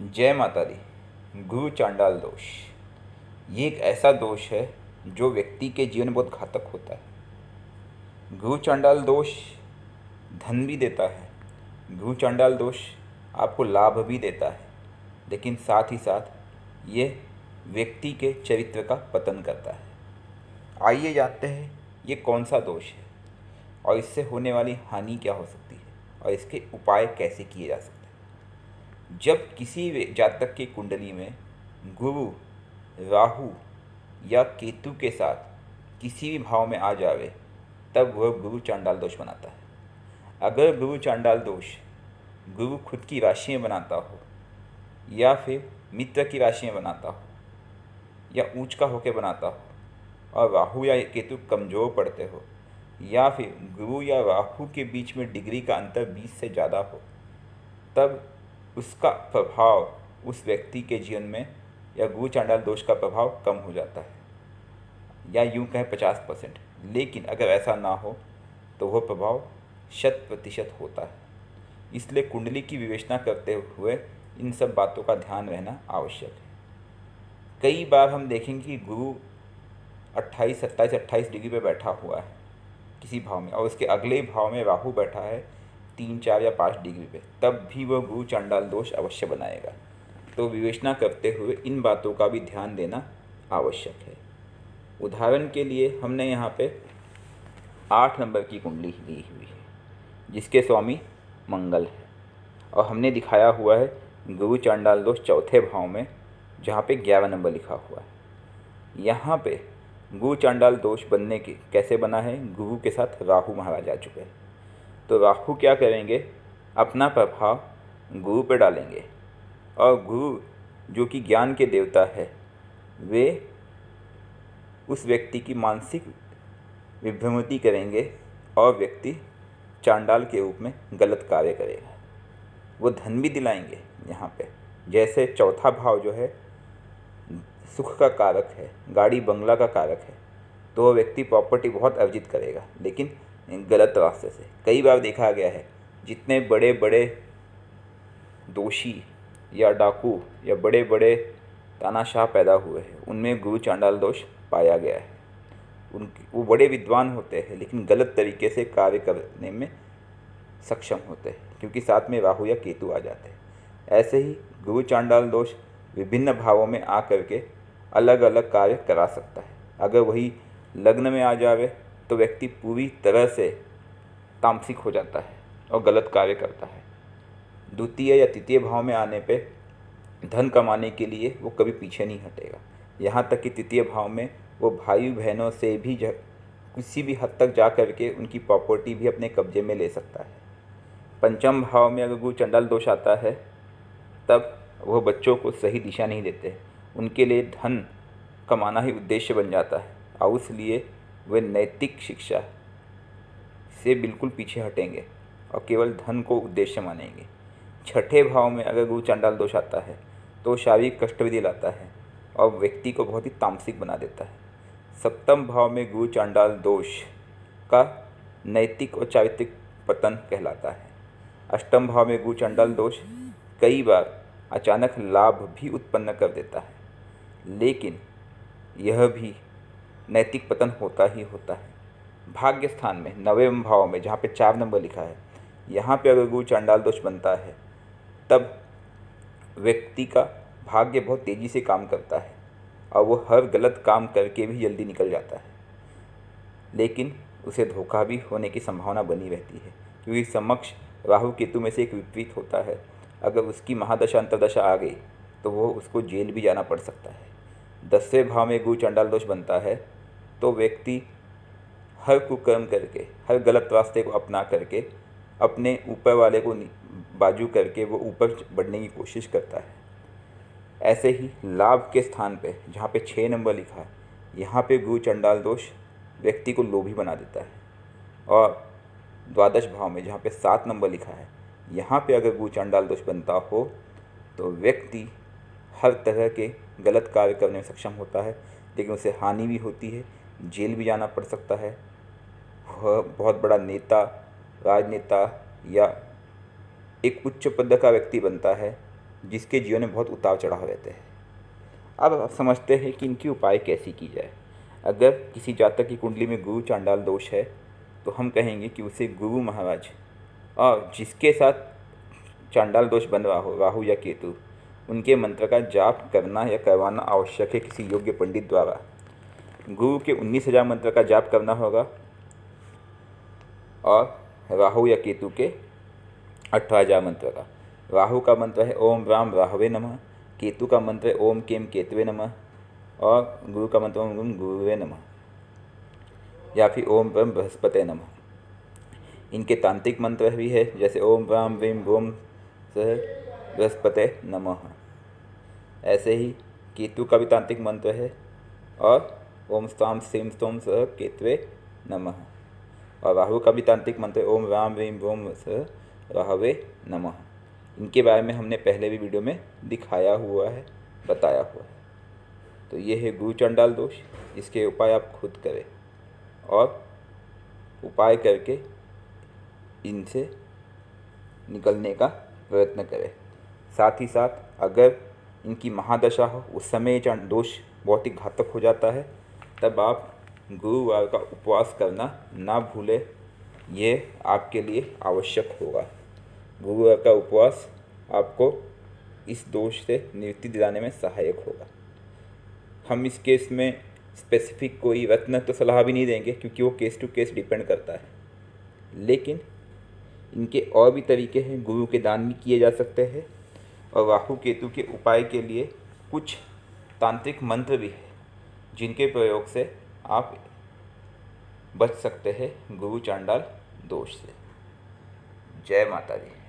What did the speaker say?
जय माता दी। गुरु चांडाल दोष ये एक ऐसा दोष है जो व्यक्ति के जीवन में बहुत घातक होता है। गुरु चांडाल दोष धन भी देता है, गुरु चांडाल दोष आपको लाभ भी देता है, लेकिन साथ ही साथ ये व्यक्ति के चरित्र का पतन करता है। आइए जानते हैं ये कौन सा दोष है और इससे होने वाली हानि क्या हो सकती है और इसके उपाय कैसे किए जा सकते हैं। जब किसी जातक की कुंडली में गुरु राहु या केतु के साथ किसी भी भाव में आ जावे तब वह गुरु चांडाल दोष बनाता है। अगर गुरु चांडाल दोष गुरु खुद की राशि में बनाता हो या फिर मित्र की राशि में बनाता हो या ऊंच का होकर बनाता हो और राहु या केतु कमज़ोर पड़ते हो या फिर गुरु या राहु के बीच में डिग्री का अंतर 20 से ज़्यादा हो, तब उसका प्रभाव उस व्यक्ति के जीवन में या गुरु चांडाल दोष का प्रभाव कम हो जाता है या यूँ कहें 50%। लेकिन अगर ऐसा ना हो तो वह प्रभाव 100% होता है। इसलिए कुंडली की विवेचना करते हुए इन सब बातों का ध्यान रहना आवश्यक है। कई बार हम देखेंगे कि गुरु 28, 27, 28 डिग्री पे बैठा हुआ है किसी भाव में और उसके अगले ही भाव में राहु बैठा है 3, 4 या 5 डिग्री पे, तब भी वह गुरु चांडाल दोष अवश्य बनाएगा। तो विवेचना करते हुए इन बातों का भी ध्यान देना आवश्यक है। उदाहरण के लिए हमने यहाँ पे 8 नंबर की कुंडली ली हुई है जिसके स्वामी मंगल है और हमने दिखाया हुआ है गुरु चांडाल दोष चौथे भाव में जहाँ पे 11 नंबर लिखा हुआ है। यहाँ पे गुरु चांडाल दोष बनने के कैसे बना है, गुरु के साथ राहु महाराज आ चुके हैं। तो राहु क्या करेंगे, अपना प्रभाव गुरु पर डालेंगे और गुरु जो कि ज्ञान के देवता है वे उस व्यक्ति की मानसिक विभ्रमति करेंगे और व्यक्ति चांडाल के रूप में गलत कार्य करेगा। वो धन भी दिलाएंगे यहाँ पे, जैसे चौथा भाव जो है सुख का कारक है, गाड़ी बंगला का कारक है, तो वह व्यक्ति प्रॉपर्टी बहुत अर्जित करेगा लेकिन गलत रास्ते से। कई बार देखा गया है जितने बड़े बड़े दोषी या डाकू या बड़े बड़े तानाशाह पैदा हुए हैं उनमें गुरु चांडाल दोष पाया गया है। वो बड़े विद्वान होते हैं लेकिन गलत तरीके से कार्य करने में सक्षम होते हैं क्योंकि साथ में राहु या केतु आ जाते हैं। ऐसे ही गुरु चांडाल दोष विभिन्न भावों में आ करके अलग अलग कार्य करा सकता है। अगर वही लग्न में आ जावे तो व्यक्ति पूरी तरह से तामसिक हो जाता है और गलत कार्य करता है। द्वितीय या तृतीय भाव में आने पे धन कमाने के लिए वो कभी पीछे नहीं हटेगा। यहाँ तक कि तृतीय भाव में वो भाई बहनों से भी किसी भी हद तक जा कर के उनकी प्रॉपर्टी भी अपने कब्जे में ले सकता है। पंचम भाव में अगर गुरु चांडाल दोष आता है तब वह बच्चों को सही दिशा नहीं देते, उनके लिए धन कमाना ही उद्देश्य बन जाता है और इसलिए वे नैतिक शिक्षा से बिल्कुल पीछे हटेंगे और केवल धन को उद्देश्य मानेंगे। छठे भाव में अगर गुरु चांडाल दोष आता है तो शारीरिक कष्ट भी दिलाता है और व्यक्ति को बहुत ही तामसिक बना देता है। सप्तम भाव में गुरु चांडाल दोष का नैतिक और चारित्रिक पतन कहलाता है। अष्टम भाव में गुरु चांडाल दोष कई बार अचानक लाभ भी उत्पन्न कर देता है, लेकिन यह भी नैतिक पतन होता ही होता है। भाग्य स्थान में नवेम भाव में जहाँ पे 4 नंबर लिखा है, यहाँ पे अगर गुरु चांडाल दोष बनता है तब व्यक्ति का भाग्य बहुत तेज़ी से काम करता है और वो हर गलत काम करके भी जल्दी निकल जाता है, लेकिन उसे धोखा भी होने की संभावना बनी रहती है क्योंकि समक्ष राहु केतु में से एक विपरीत होता है। अगर उसकी महादशा अंतर्दशा आ गई तो वो उसको जेल भी जाना पड़ सकता है। 10वें भाव में गुरु चांडाल दोष बनता है तो व्यक्ति हर कुकर्म करके, हर गलत रास्ते को अपना करके अपने ऊपर वाले को बाजू करके वो ऊपर बढ़ने की कोशिश करता है। ऐसे ही लाभ के स्थान पे जहाँ पे 6 नंबर लिखा है, यहाँ पे गुरु चांडाल दोष व्यक्ति को लोभी बना देता है। और द्वादश भाव में जहाँ पे 7 नंबर लिखा है, यहाँ पे अगर गुरु चांडाल दोष बनता हो तो व्यक्ति हर तरह के गलत कार्य करने में सक्षम होता है, लेकिन उसे हानि भी होती है, जेल भी जाना पड़ सकता है। वह बहुत बड़ा नेता, राजनेता या एक उच्च पद का व्यक्ति बनता है जिसके जीवन में बहुत उतार चढ़ाव रहते हैं। अब आप समझते हैं कि इनकी उपाय कैसी की जाए। अगर किसी जातक की कुंडली में गुरु चांडाल दोष है तो हम कहेंगे कि उसे गुरु महाराज और जिसके साथ चांडाल दोष बन रहा हो, राहु या केतु, उनके मंत्र का जाप करना या करवाना आवश्यक है किसी योग्य पंडित द्वारा। गुरु के 19,000 मंत्र का जाप करना होगा और राहु या केतु के 18,000 मंत्र का। राहु का मंत्र है ओम राम राहवे नमः, केतु का मंत्र है ओम केम केतवे नमः और गुरु का मंत्र ओम गुम गुरुवे नमः या फिर ओम ब्रह्म बृहस्पते नमः। इनके तांत्रिक मंत्र भी है जैसे ओम राम वीम वोम सह बृहस्पते नमः। ऐसे ही केतु का भी तांत्रिक मंत्र है और ओम स्ताम सीम स्तोम सह केतवे नमः। और राहु का भी तांत्रिक मंत्र ओम राम वीम वोम सह राहवे नमः। इनके बारे में हमने पहले भी वीडियो में दिखाया हुआ है, बताया हुआ है। तो ये है गुरु चंडाल दोष। इसके उपाय आप खुद करें और उपाय करके इनसे निकलने का प्रयत्न करें। साथ ही साथ अगर इनकी महादशा हो उस समय ये दोष बहुत ही घातक हो जाता है, तब आप गुरुवार का उपवास करना ना भूलें। ये आपके लिए आवश्यक होगा। गुरुवार का उपवास आपको इस दोष से निवृत्ति दिलाने में सहायक होगा। हम इस केस में स्पेसिफिक कोई रत्न तो सलाह भी नहीं देंगे क्योंकि वो केस टू केस डिपेंड करता है, लेकिन इनके और भी तरीके हैं। गुरु के दान भी किए जा सकते हैं और राहु केतु के उपाय के लिए कुछ तांत्रिक मंत्र भी है जिनके प्रयोग से आप बच सकते हैं गुरु चांडाल दोष से। जय माता दी।